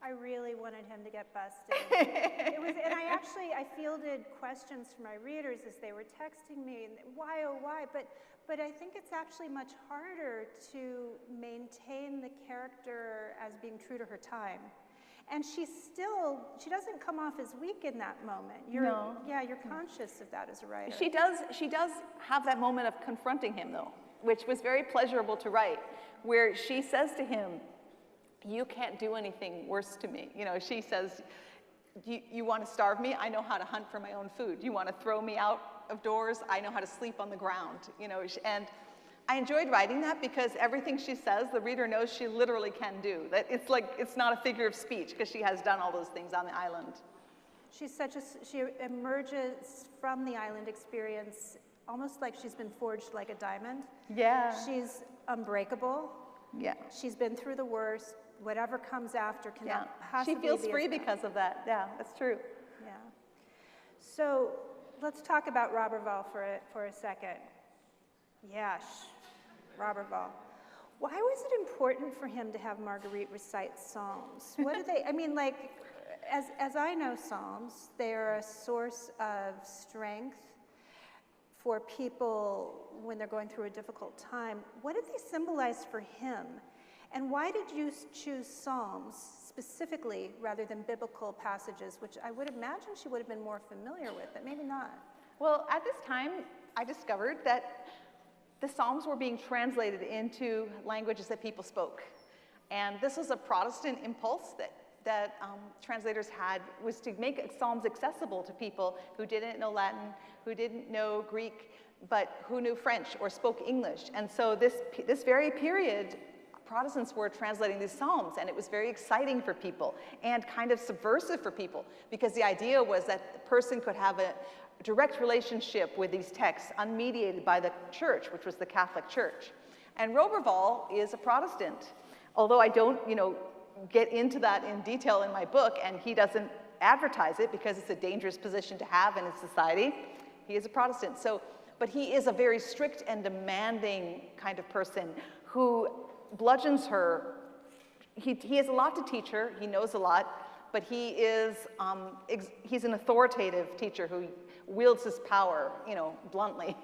I really wanted him to get busted. And I fielded questions from my readers as they were texting me, and why, oh, why? But I think it's actually much harder to maintain the character as being true to her time. And she doesn't come off as weak in that moment. No. Yeah, you're conscious of that as a writer. She does have that moment of confronting him, though, which was very pleasurable to write, where she says to him, "You can't do anything worse to me." You know, she says, you want to starve me? I know how to hunt for my own food. You want to throw me out of doors? I know how to sleep on the ground. You know, and I enjoyed writing that because everything she says, the reader knows she literally can do. That it's not a figure of speech because she has done all those things on the island. She emerges from the island experience almost like she's been forged like a diamond. Yeah. She's unbreakable. Yeah. She's been through the worst. Whatever comes after cannot possibly She feels be as free bad. because of that. Yeah, that's true. Yeah. So let's talk about Roberval for a second. Yeah, Roberval. Why was it important for him to have Marguerite recite Psalms? What do they, I mean, like, as I know Psalms, they are a source of strength for people when they're going through a difficult time. What did they symbolize for him? And why did you choose Psalms specifically rather than biblical passages, which I would imagine she would have been more familiar with, but maybe not? Well, at this time, I discovered that the Psalms were being translated into languages that people spoke. And this was a Protestant impulse that translators had, was to make Psalms accessible to people who didn't know Latin, who didn't know Greek, but who knew French or spoke English. And so this very period, Protestants were translating these Psalms, and it was very exciting for people and kind of subversive for people, because the idea was that the person could have a direct relationship with these texts unmediated by the church, which was the Catholic Church. And Roberval is a Protestant, although I don't, get into that in detail in my book, and he doesn't advertise it because it's a dangerous position to have in a society. He is a Protestant. So, but he is a very strict and demanding kind of person who bludgeons her. He has a lot to teach her. He knows a lot, but he is he's an authoritative teacher who wields his power, bluntly.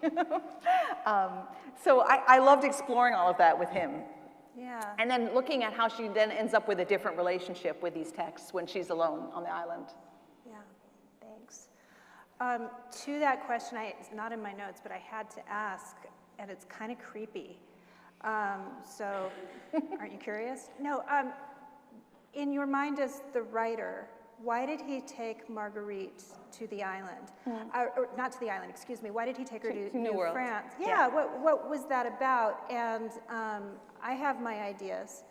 So I loved exploring all of that with him. Yeah. And then looking at how she then ends up with a different relationship with these texts when she's alone on the island. Yeah, thanks. To that question, it's not in my notes, but I had to ask, and it's kind of creepy. So, aren't you curious? No, in your mind as the writer, why did he take Marguerite to the island? Or not to the island, excuse me. Why did he take her to New France? Yeah, what was that about? And I have my ideas,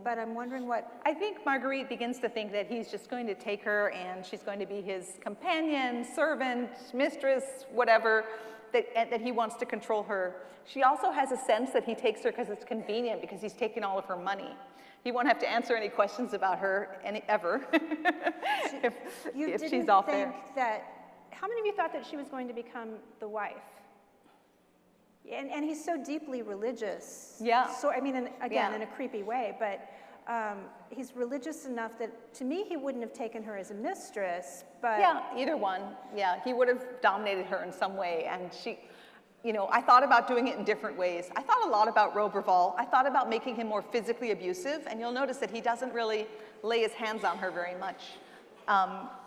but I'm wondering what... I think Marguerite begins to think that he's just going to take her and she's going to be his companion, servant, mistress, whatever, that he wants to control her. She also has a sense that he takes her because it's convenient, because he's taken all of her money. He won't have to answer any questions about her ever if she's off there. How many of you thought that she was going to become the wife? And he's so deeply religious. Yeah. So, I mean, in a creepy way, but he's religious enough that, to me, he wouldn't have taken her as a mistress, but... Yeah, either one. Yeah, he would have dominated her in some way, and she... I thought about doing it in different ways. I thought a lot about Roberval. I thought about making him more physically abusive, and you'll notice that he doesn't really lay his hands on her very much.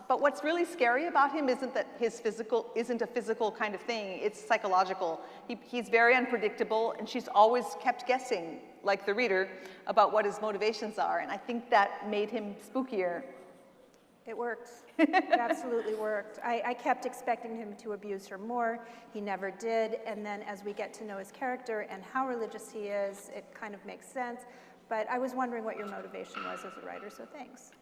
But what's really scary about him isn't that his physical isn't a physical kind of thing, it's psychological. He's very unpredictable, and she's always kept guessing, like the reader, about what his motivations are, and I think that made him spookier. It worked. It absolutely worked. I kept expecting him to abuse her more. He never did. And then as we get to know his character and how religious he is, it kind of makes sense. But I was wondering what your motivation was as a writer, so thanks.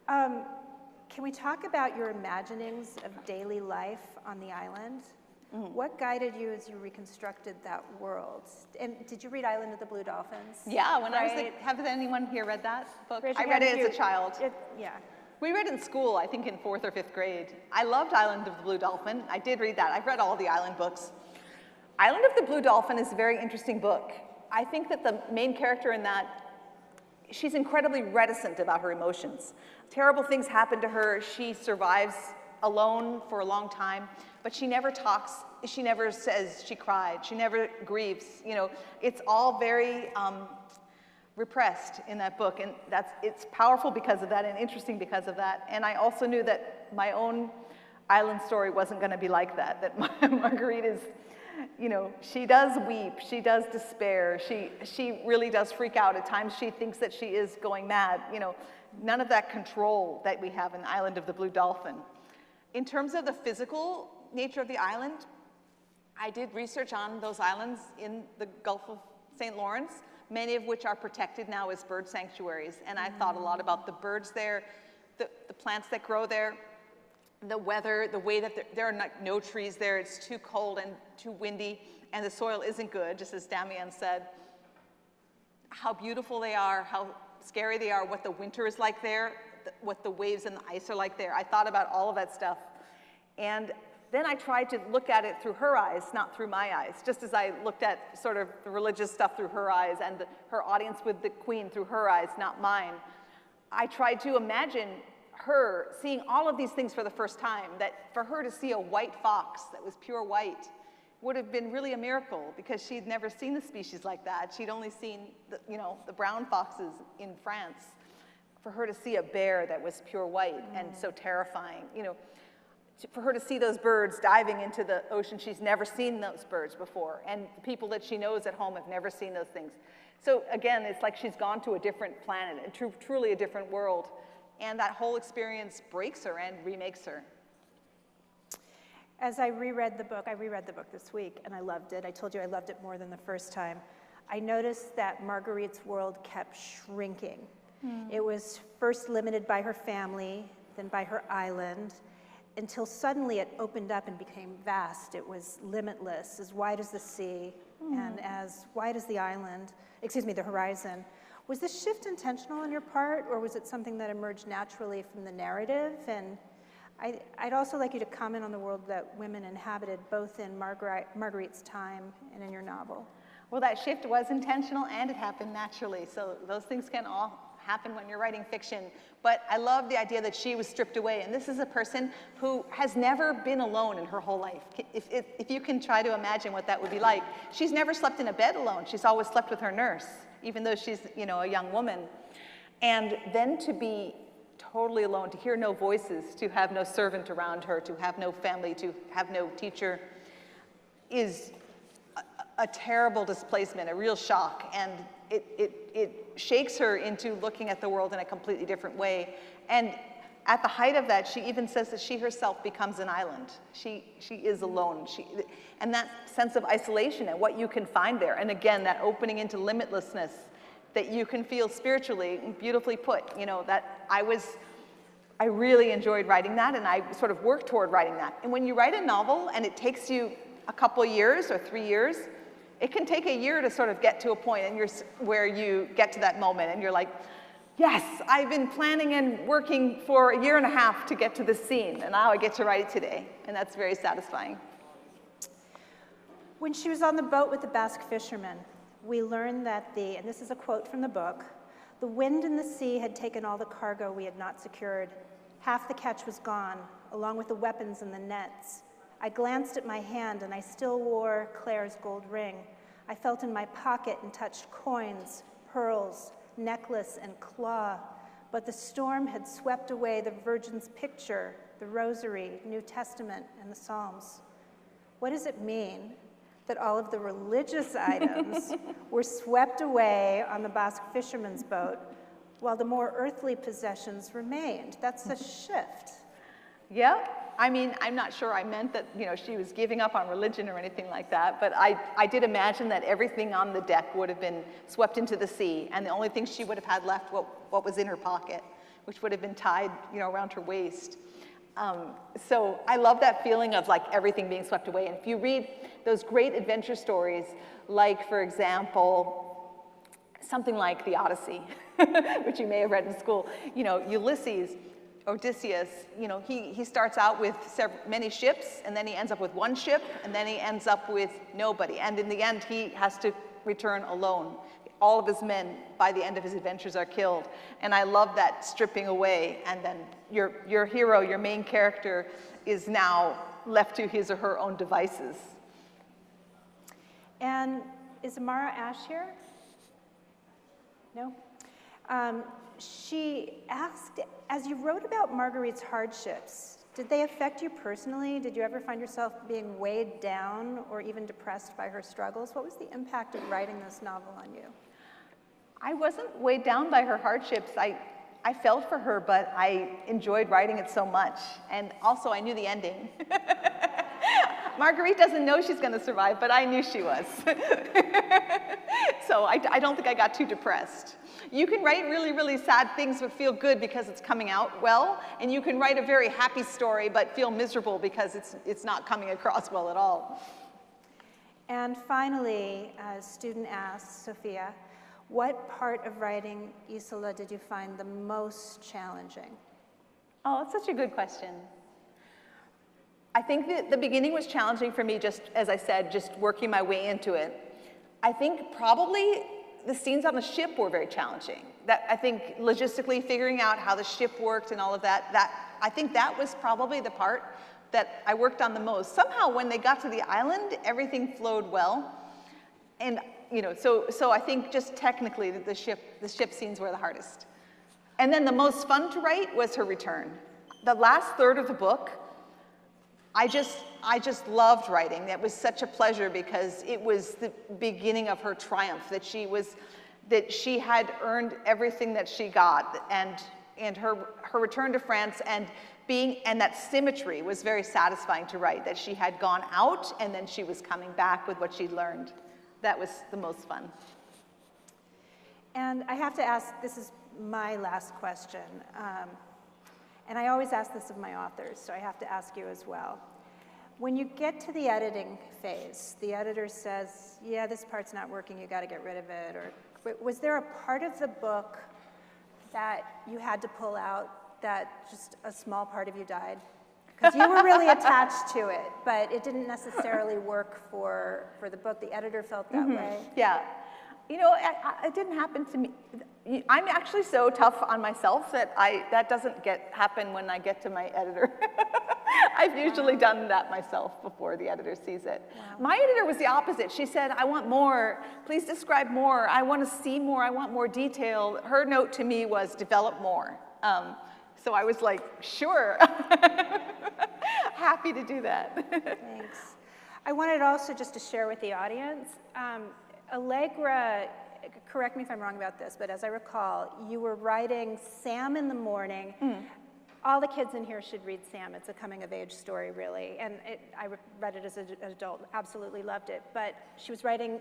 Can we talk about your imaginings of daily life on the island? What guided you as you reconstructed that world? And did you read Island of the Blue Dolphins? Yeah, when I was have anyone here read that book? I read it as a child. Yeah. We read it in school, I think in 4th or 5th grade. I loved Island of the Blue Dolphin. I did read that. I've read all the Island books. Island of the Blue Dolphin is a very interesting book. I think that the main character in that, she's incredibly reticent about her emotions. Terrible things happen to her. She survives alone for a long time, but she never talks. She never says she cried. She never grieves. It's all very repressed in that book, and it's powerful because of that and interesting because of that. And I also knew that my own island story wasn't going to be like that Marguerite is, she does weep, she does despair, she really does freak out. At times she thinks that she is going mad. None of that control that we have in Island of the Blue Dolphin. In terms of the physical nature of the island, I did research on those islands in the Gulf of St. Lawrence, many of which are protected now as bird sanctuaries. And I thought a lot about the birds there, the plants that grow there, the weather, the way that there are no trees there. It's too cold and too windy, and the soil isn't good, just as Damian said. how beautiful they are, how scary they are, what the winter is like there, what the waves and the ice are like there. I thought about all of that stuff. And then I tried to look at it through her eyes, not through my eyes, just as I looked at sort of the religious stuff through her eyes and her audience with the Queen through her eyes, not mine. I tried to imagine her seeing all of these things for the first time, that for her to see a white fox that was pure white would have been really a miracle, because she'd never seen a species like that. She'd only seen the brown foxes in France. For her to see a bear that was pure white and so terrifying, for her to see those birds diving into the ocean, she's never seen those birds before, and the people that she knows at home have never seen those things. So again, it's like she's gone to a different planet, and truly a different world, and that whole experience breaks her and remakes her. As I reread the book this week, and I loved it. I told you I loved it more than the first time. I noticed that Marguerite's world kept shrinking. It was first limited by her family, then by her island, until suddenly it opened up and became vast. It was limitless, as wide as the sea, and as wide as the the horizon. Was this shift intentional on your part, or was it something that emerged naturally from the narrative? And I'd also like you to comment on the world that women inhabited, both in Marguerite's time and in your novel. Well, that shift was intentional, and it happened naturally. So those things can all happen when you're writing fiction. But I love the idea that she was stripped away. And this is a person who has never been alone in her whole life. If you can try to imagine what that would be like. She's never slept in a bed alone. She's always slept with her nurse, even though she's a young woman. And then to be totally alone, to hear no voices, to have no servant around her, to have no family, to have no teacher, is a terrible displacement, a real shock. And it shakes her into looking at the world in a completely different way. And at the height of that, she even says that she herself becomes an island. She is alone. And that sense of isolation and what you can find there. And again, that opening into limitlessness that you can feel spiritually, beautifully put. I really enjoyed writing that, and I sort of worked toward writing that. And when you write a novel and it takes you a couple years or 3 years, it can take a year to sort of get to a point where you get to that moment and you're like, yes, I've been planning and working for a year and a half to get to this scene, and now I get to write it today, and that's very satisfying. When she was on the boat with the Basque fishermen, we learned that and this is a quote from the book, the wind and the sea had taken all the cargo we had not secured. Half the catch was gone, along with the weapons and the nets. I glanced at my hand, and I still wore Claire's gold ring. I felt in my pocket and touched coins, pearls, necklace, and claw. But the storm had swept away the Virgin's picture, the Rosary, New Testament, and the Psalms. What does it mean that all of the religious items were swept away on the Basque fisherman's boat, while the more earthly possessions remained? That's a shift. Yeah. I mean, I'm not sure I meant that, she was giving up on religion or anything like that, but I did imagine that everything on the deck would have been swept into the sea, and the only thing she would have had left what was in her pocket, which would have been tied, around her waist. So I love that feeling of like everything being swept away. And if you read those great adventure stories, like, for example, something like the Odyssey, which you may have read in school, Ulysses, Odysseus, he starts out with many ships, and then he ends up with one ship, and then he ends up with nobody. And in the end, he has to return alone. All of his men, by the end of his adventures, are killed. And I love that stripping away, and then your hero, your main character, is now left to his or her own devices. And is Amara Ash here? No? She asked, as you wrote about Marguerite's hardships, did they affect you personally? Did you ever find yourself being weighed down or even depressed by her struggles? What was the impact of writing this novel on you? I wasn't weighed down by her hardships. I felt for her, but I enjoyed writing it so much. And also, I knew the ending. Marguerite doesn't know she's going to survive, but I knew she was. So I don't think I got too depressed. You can write really, really sad things but feel good because it's coming out well, and you can write a very happy story but feel miserable because it's not coming across well at all. And finally, a student asked, Sophia, What part of writing Isola did you find the most challenging? Oh, that's such a good question. I think that the beginning was challenging for me, just as I said, just working my way into it. I think probably the scenes on the ship were very challenging. I think logistically figuring out how the ship worked and all of that, I think that was probably the part that I worked on the most. Somehow when they got to the island, everything flowed well. And so I think just technically that the ship scenes were the hardest. And then the most fun to write was her return. The last third of the book, I just loved writing. It was such a pleasure because it was the beginning of her triumph, that she had earned everything that she got, and her return to France and that symmetry was very satisfying to write, that she had gone out and then she was coming back with what she'd learned. That was the most fun. And I have to ask, this is my last question, and I always ask this of my authors, so I have to ask you as well. When you get to the editing phase, the editor says, yeah, this part's not working, you gotta get rid of it, or was there a part of the book that you had to pull out that just a small part of you died? Because you were really attached to it, but it didn't necessarily work for the book. The editor felt that way. Yeah. It didn't happen to me. I'm actually so tough on myself that that doesn't happen when I get to my editor. I've usually done that myself before the editor sees it. Wow. My editor was the opposite. She said, I want more. Please describe more. I want to see more. I want more detail. Her note to me was develop more. So I was like, sure. Happy to do that. Thanks. I wanted also just to share with the audience, Allegra, correct me if I'm wrong about this, but as I recall, you were writing Sam in the morning. All the kids in here should read Sam. It's a coming-of-age story, really. And I read it as an adult, absolutely loved it. But she was writing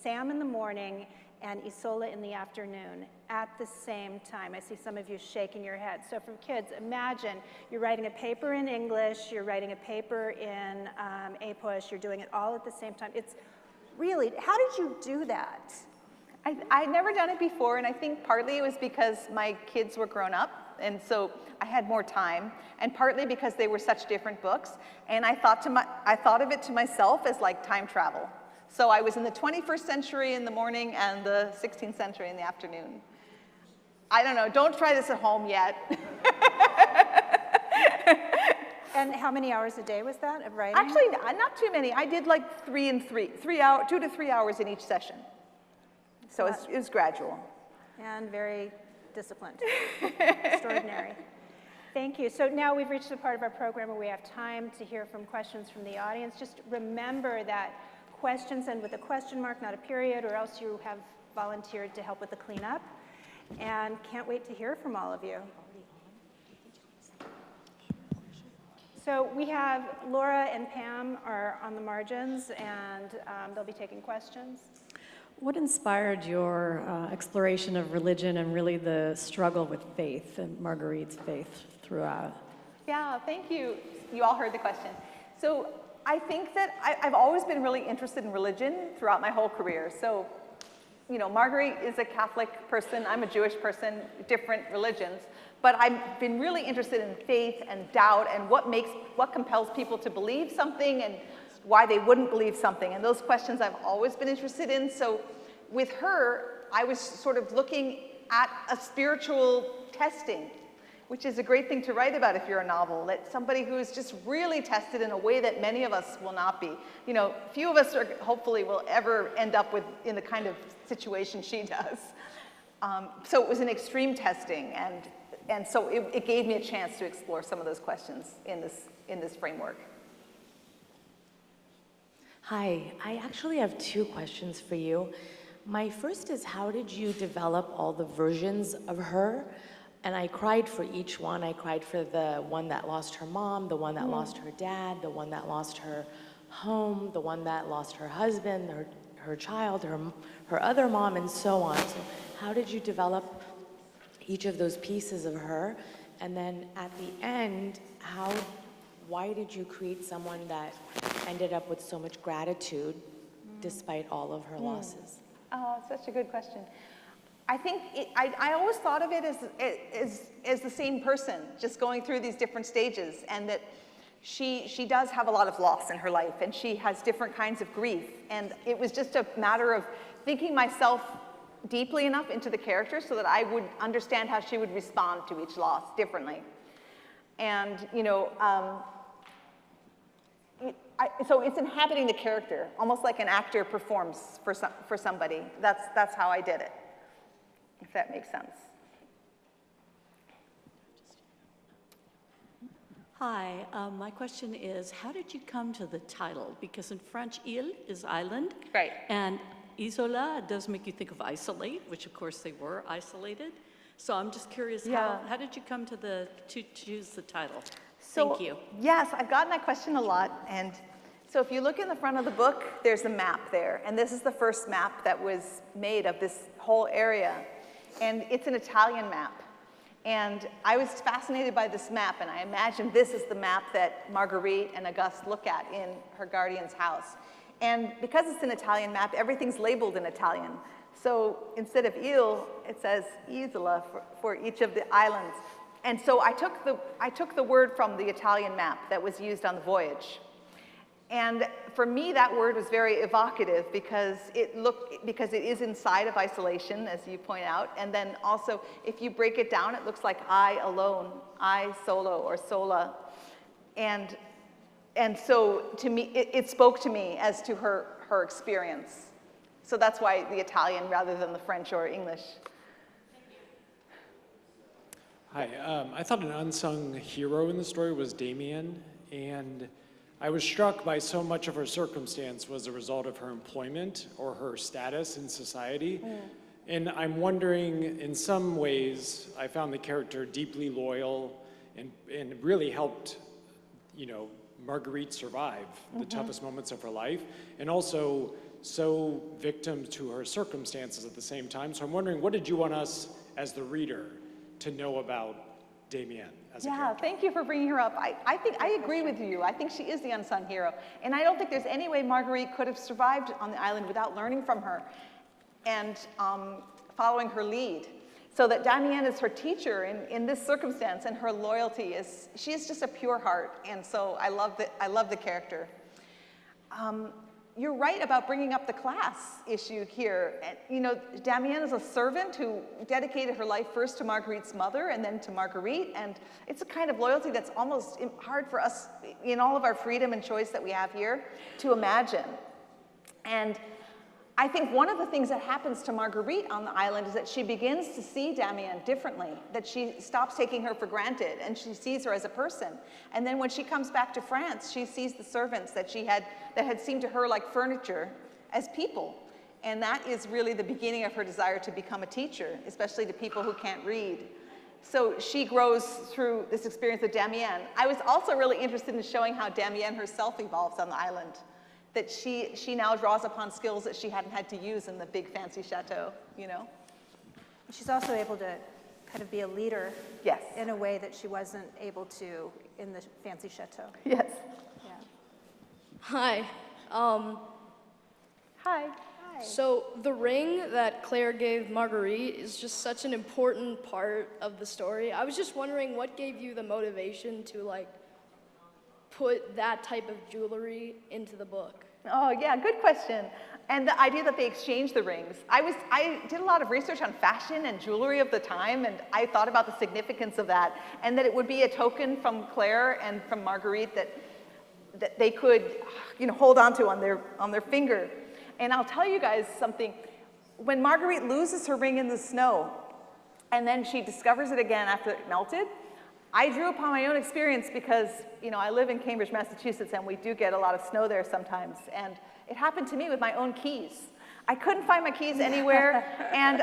Sam in the morning and Isola in the afternoon at the same time. I see some of you shaking your head. So for kids, imagine you're writing a paper in English, you're writing a paper in APUSH, you're doing it all at the same time. It's really, how did you do that? I'd never done it before, and I think partly it was because my kids were grown up, and so I had more time, and partly because they were such different books, and I thought of it to myself as like time travel. So I was in the 21st century in the morning and the 16th century in the afternoon. I don't know, don't try this at home yet. And how many hours a day was that of writing? Actually, not too many. I did like 3 and 3, 2 to 3 hours in each session. So it was gradual. And very disciplined, extraordinary. Thank you. So now we've reached the part of our program where we have time to hear from questions from the audience. Just remember that questions end with a question mark, not a period, or else you have volunteered to help with the cleanup. And can't wait to hear from all of you. So we have Laura and Pam are on the margins, and they'll be taking questions. What inspired your exploration of religion and really the struggle with faith and Marguerite's faith throughout? Yeah, thank you. You all heard the question. So I think that I've always been really interested in religion throughout my whole career. So, Marguerite is a Catholic person, I'm a Jewish person, different religions. But I've been really interested in faith and doubt and what compels people to believe something and why they wouldn't believe something. And those questions I've always been interested in. So with her, I was sort of looking at a spiritual testing, which is a great thing to write about if you're a novel, that somebody who is just really tested in a way that many of us will not be. Few of us hopefully will ever end up in the kind of situation she does. So it was an extreme testing, and so it gave me a chance to explore some of those questions in this framework. Hi, I actually have 2 questions for you. My first is, how did you develop all the versions of her? And I cried for each one. I cried for the one that lost her mom, the one that lost her dad, the one that lost her home, the one that lost her husband, her child, her other mom, and so on. So how did you develop each of those pieces of her? And then at the end, why did you create someone that ended up with so much gratitude despite all of her losses? Oh, such a good question. I think I always thought of it as the same person, just going through these different stages, and that she does have a lot of loss in her life, and she has different kinds of grief, and it was just a matter of thinking myself deeply enough into the character so that I would understand how she would respond to each loss differently. And, you know, so it's inhabiting the character, almost like an actor performs for somebody. That's how I did it, if that makes sense. Hi, my question is, how did you come to the title? Because in French, île is island. Right. And isola does make you think of isolate, which of course they were isolated. So I'm just curious, Yeah. how did you come to choose the title? So, Thank you. Yes, I've gotten that question a lot. And so if you look in the front of the book, there's a map there. And this is the first map that was made of this whole area. And it's an Italian map. And I was fascinated by this map, and I imagined this is the map that Marguerite and Auguste look at in her guardian's house. And because it's an Italian map, everything's labeled in Italian. So instead of île, it says isola for each of the islands. And so I took the word from the Italian map that was used on the voyage. And for me, that word was very evocative because it is inside of isolation, as you point out. And then also, if you break it down, it looks like I alone, I solo or sola. And so to me, it spoke to me as to her experience. So that's why the Italian rather than the French or English. Hi, I thought an unsung hero in the story was Damien, and I was struck by so much of her circumstance was a result of her employment or her status in society. And I'm wondering, in some ways, I found the character deeply loyal and really helped, you know, Marguerite survive the toughest moments of her life, and also so victim to her circumstances at the same time. So I'm wondering, what did you want us, as the reader, to know about Damien as a character? Thank you for bringing her up. I think I agree with you. I think she is the unsung hero. And I don't think there's any way Marguerite could have survived on the island without learning from her and following her lead. So that Damien is her teacher in this circumstance, and her loyalty is, she is just a pure heart. And so I love the character. You're right about bringing up the class issue here. And, you know, Damien is a servant who dedicated her life first to Marguerite's mother and then to Marguerite. And it's a kind of loyalty that's almost hard for us, in all of our freedom and choice that we have here, to imagine. And I think one of the things that happens to Marguerite on the island is that she begins to see Damien differently, that she stops taking her for granted and she sees her as a person. And then when she comes back to France, she sees the servants that had seemed to her like furniture as people. And that is really the beginning of her desire to become a teacher, especially to people who can't read. So she grows through this experience of Damien. I was also really interested in showing how Damien herself evolves on the island, that she now draws upon skills that she hadn't had to use in the big fancy chateau, you know? She's also able to kind of be a leader, yes, in a way that she wasn't able to in the fancy chateau. Yes. Yeah. Hi. Hi. So the ring that Claire gave Marguerite is just such an important part of the story. I was just wondering what gave you the motivation to like put that type of jewelry into the book? Oh yeah, good question. And the idea that they exchanged the rings. I did a lot of research on fashion and jewelry of the time, and I thought about the significance of that, and that it would be a token from Claire and from Marguerite that they could, you know, hold on to on their finger. And I'll tell you guys something. When Marguerite loses her ring in the snow, and then she discovers it again after it melted, I drew upon my own experience because, you know, I live in Cambridge, Massachusetts, and we do get a lot of snow there sometimes. And it happened to me with my own keys. I couldn't find my keys anywhere, and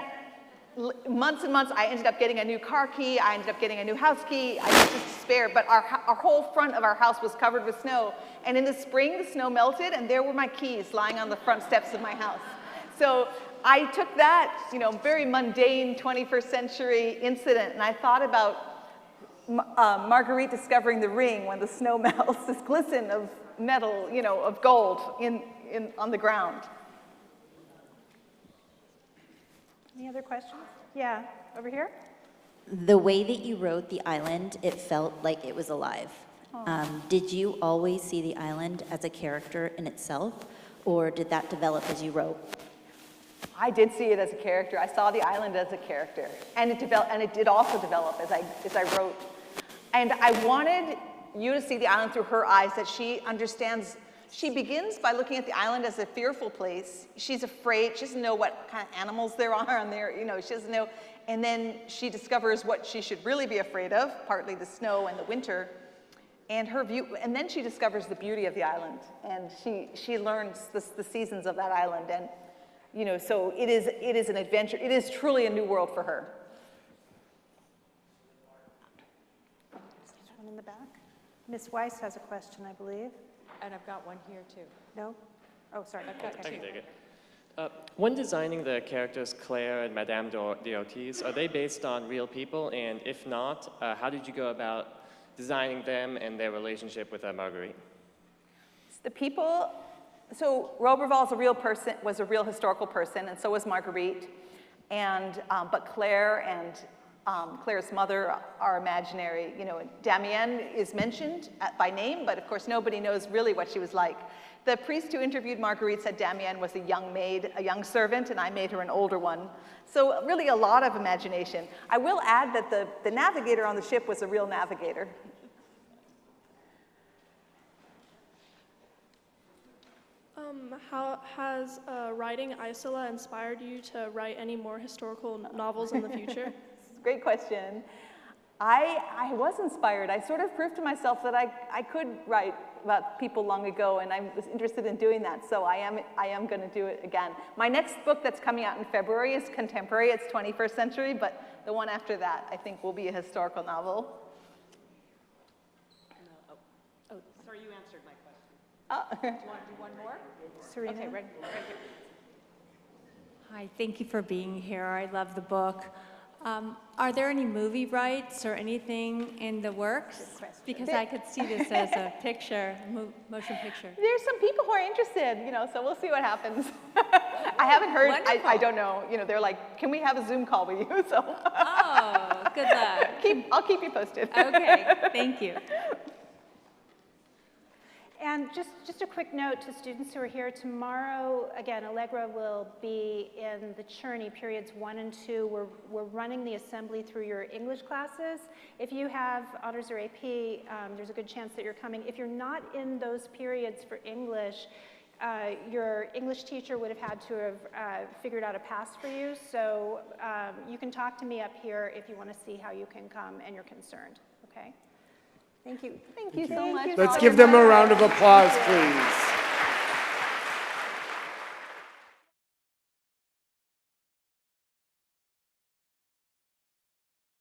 months and months, I ended up getting a new car key, I ended up getting a new house key, I was just despair, but our whole front of our house was covered with snow. And in the spring, the snow melted, and there were my keys lying on the front steps of my house. So I took that, you know, very mundane 21st century incident, and I thought about Marguerite discovering the ring when the snow melts, this glisten of metal, you know, of gold on the ground. Any other questions? Yeah, over here? The way that you wrote the island, it felt like it was alive. Did you always see the island as a character in itself, or did that develop as you wrote? I did see it as a character. I saw the island as a character, and it did also develop as I wrote. And I wanted you to see the island through her eyes, that she understands. She begins by looking at the island as a fearful place. She's afraid. She doesn't know what kind of animals there are on there. You know, she doesn't know. And then she discovers what she should really be afraid of, partly the snow and the winter. And her view, and then she discovers the beauty of the island, and she learns the seasons of that island, and you know, so it is an adventure. It is truly a new world for her. One in the back. Ms. Weiss has a question, I believe. And I've got one here too. No? Oh, sorry. I've got Okay. two. I can take it. When designing the characters Claire and Madame d'Ortiz, are they based on real people? And if not, how did you go about designing them and their relationship with Marguerite? The people, so Roberval is a real person, was a real historical person, and so was Marguerite. And, but Claire and Claire's mother are imaginary. You know, Damienne is mentioned by name, but of course nobody knows really what she was like. The priest who interviewed Marguerite said Damienne was a young maid, a young servant, and I made her an older one. So really a lot of imagination. I will add that the navigator on the ship was a real navigator. How has writing Isola inspired you to write any more historical novels in the future? Great question. I was inspired. I sort of proved to myself that I could write about people long ago, and I was interested in doing that, so I am going to do it again. My next book that's coming out in February is contemporary. It's 21st century, but the one after that, I think, will be a historical novel. Oh, sorry, you answered my question. Do you want to do one more? Serena? Okay, right here. Hi, thank you for being here. I love the book. Are there any movie rights or anything in the works? Because I could see this as a picture, motion picture. There's some people who are interested, you know, so we'll see what happens. I haven't heard, I don't know, you know, they're like, can we have a Zoom call with you? So. Oh, good luck. I'll keep you posted. Okay, thank you. And just a quick note to students who are here tomorrow, again, Allegra will be in the Cherney periods 1 and 2. We're running the assembly through your English classes. If you have honors or AP, there's a good chance that you're coming. If you're not in those periods for English, your English teacher would have had to have figured out a pass for you. So you can talk to me up here if you want to see how you can come and you're concerned, okay? Thank you. Thank you so much. Let's give them a round of applause, please.